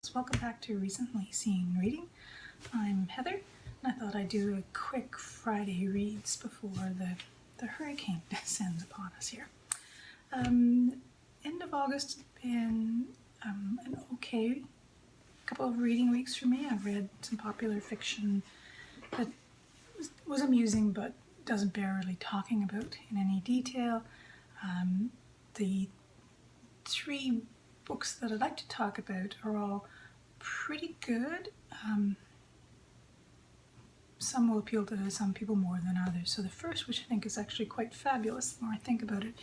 Welcome back to Recently Seen Reading. I'm Heather, and I thought I'd do a quick Friday reads before the hurricane descends upon us here. End of August has been an okay couple of reading weeks for me. I've read some popular fiction that was amusing but doesn't bear really talking about in any detail. The three books that I'd like to talk about are all pretty good. Some will appeal to some people more than others. So the first, which I think is actually quite fabulous, the more I think about it,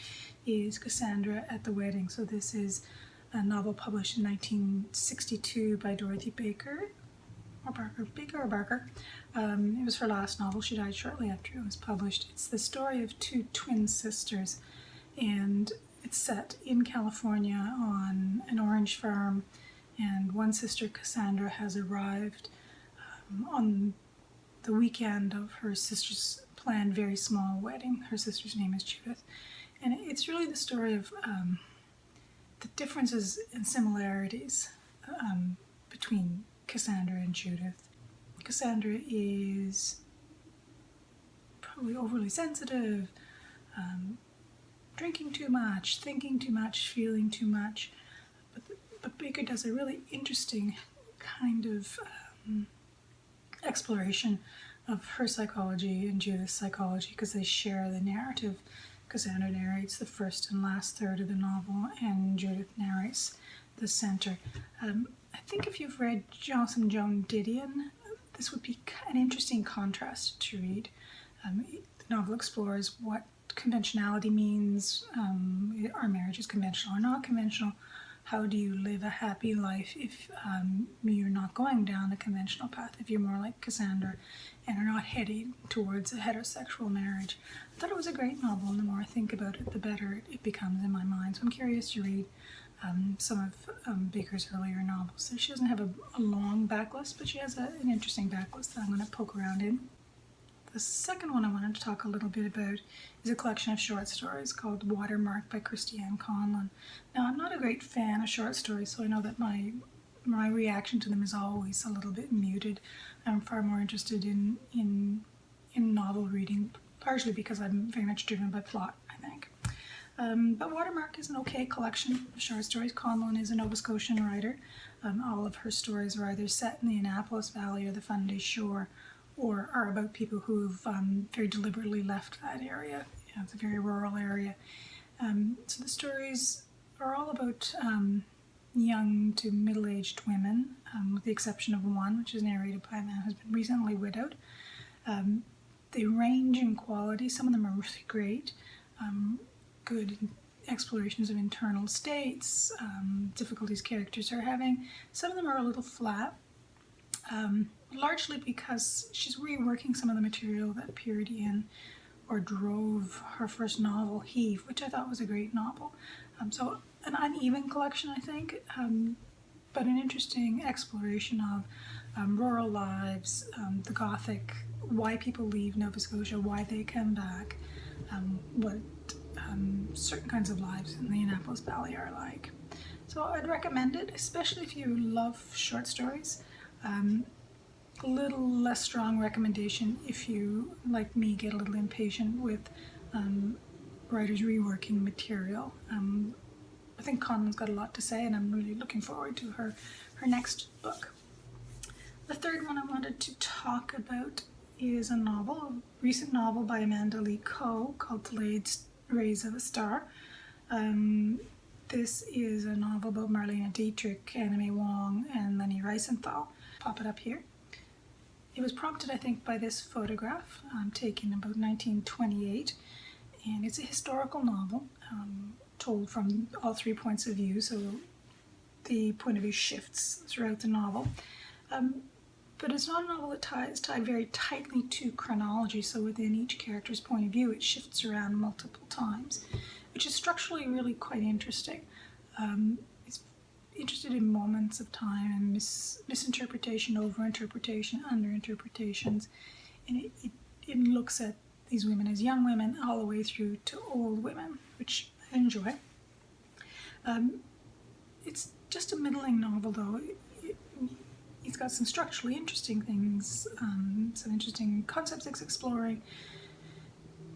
is Cassandra at the Wedding. So this is a novel published in 1962 by Dorothy Baker. It was her last novel. She died shortly after it was published. It's the story of two twin sisters, and it's set in California on an orange farm, and one sister, Cassandra, has arrived on the weekend of her sister's planned very small wedding. Her sister's name is Judith, and it's really the story of the differences and similarities between Cassandra and Judith. Cassandra is probably overly sensitive, drinking too much, thinking too much, feeling too much. But Baker does a really interesting kind of exploration of her psychology and Judith's psychology, because they share the narrative. Cassandra narrates the first and last third of the novel, and Judith narrates the center. I think if you've read Johnson Joan Didion, this would be an interesting contrast to read. The novel explores what conventionality means. Are marriages conventional or not conventional? How do you live a happy life if you're not going down the conventional path, if you're more like Cassandra and are not heading towards a heterosexual marriage? I thought it was a great novel, and the more I think about it, the better it becomes in my mind. So I'm curious to read some of Baker's earlier novels. So she doesn't have a long backlist, but she has an interesting backlist that I'm going to poke around in. The second one I wanted to talk a little bit about is a collection of short stories called Watermark by Christiane Conlon. Now, I'm not a great fan of short stories, so I know that my reaction to them is always a little bit muted. I'm far more interested in novel reading, largely because I'm very much driven by plot, I think. But Watermark is an okay collection of short stories. Conlon is a Nova Scotian writer. All of her stories are either set in the Annapolis Valley or the Fundy Shore, or are about people who've very deliberately left that area. It's a very rural area. So the stories are all about young to middle-aged women, with the exception of one, which is narrated by a man who's been recently widowed. They range in quality. Some of them are really great, good explorations of internal states, difficulties characters are having. Some of them are a little flat, largely because she's reworking some of the material that appeared in or drove her first novel, Heave, which I thought was a great novel. So an uneven collection, I think, but an interesting exploration of rural lives, the Gothic, why people leave Nova Scotia, why they come back, what certain kinds of lives in the Annapolis Valley are like. So I'd recommend it, especially if you love short stories. A little less strong recommendation if you, like me, get a little impatient with writers reworking material. I think Conlon's got a lot to say, and I'm really looking forward to her next book. The third one I wanted to talk about is a novel, a recent novel by Amanda Lee Coe called Delayed Rays of a Star. This is a novel about Marlene Dietrich, Anna May Wong, and Leni Riefenstahl. Pop it up here. It was prompted, I think, by this photograph taken about 1928, and it's a historical novel told from all three points of view, so the point of view shifts throughout the novel. But it's not a novel that is tied very tightly to chronology, so within each character's point of view it shifts around multiple times, which is structurally really quite interesting. It's interested in moments of time and misinterpretation, overinterpretation, underinterpretations, and it looks at these women as young women all the way through to old women, which I enjoy. It's just a middling novel, though. he's got some structurally interesting things, some interesting concepts he's exploring,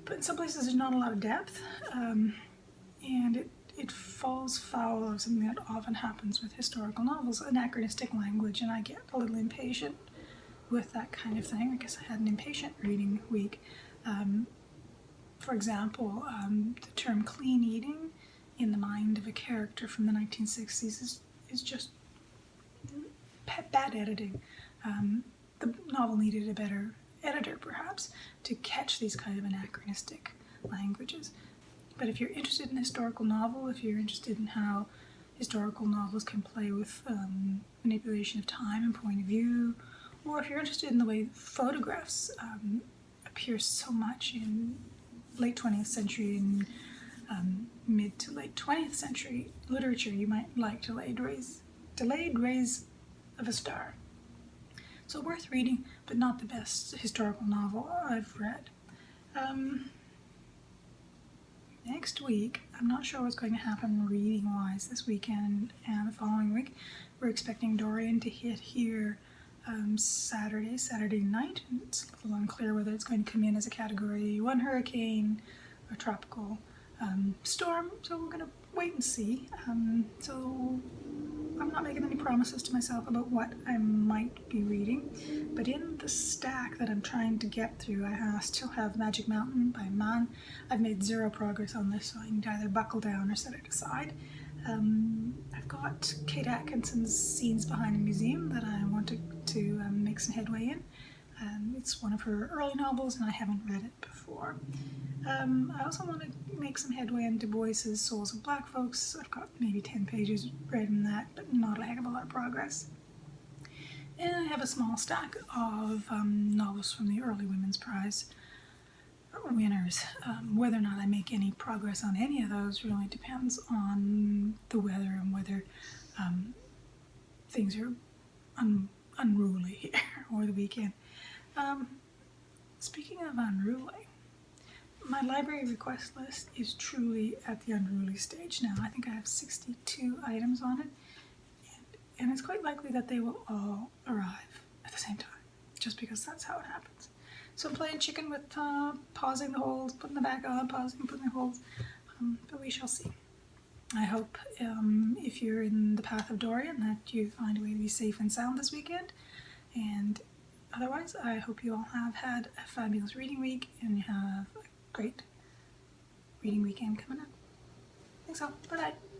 but in some places there's not a lot of depth, and it falls foul of something that often happens with historical novels, anachronistic language, and I get a little impatient with that kind of thing. I guess I had an impatient reading week. For example, the term clean eating in the mind of a character from the 1960s is just bad editing. The novel needed a better editor, perhaps, to catch these kind of anachronistic languages. But if you're interested in a historical novel, if you're interested in how historical novels can play with manipulation of time and point of view, or if you're interested in the way photographs appear so much in late 20th century and mid to late 20th century literature, you might like Delayed Rays of a Star. So worth reading, but not the best historical novel I've read. Next week, I'm not sure what's going to happen reading-wise this weekend and the following week. We're expecting Dorian to hit here Saturday night. It's a little unclear whether it's going to come in as a Category 1 hurricane or tropical storm, so we're going to wait and see. So I'm not making any promises to myself about what I might be reading, but in the stack that I'm trying to get through, I still have Magic Mountain by Man. I've made zero progress on this, so I need to either buckle down or set it aside. I've got Kate Atkinson's Scenes Behind a Museum that I wanted to make some headway in. It's one of her early novels and I haven't read it before. I also want to make some headway in Du Bois's Souls of Black Folks. I've got maybe 10 pages read in that, but not a heck of a lot of progress. And I have a small stack of novels from the early Women's Prize winners. Whether or not I make any progress on any of those really depends on the weather and whether things are unruly here over the weekend. Speaking of unruly, my library request list is truly at the unruly stage now. I think I have 62 items on it, and it's quite likely that they will all arrive at the same time, just because that's how it happens. So I'm playing chicken with pausing the holds, putting them back on, pausing, putting the holds, but we shall see. I hope if you're in the path of Dorian that you find a way to be safe and sound this weekend, and otherwise I hope you all have had a fabulous reading week and you have a great reading weekend coming up. Thanks all, bye-bye.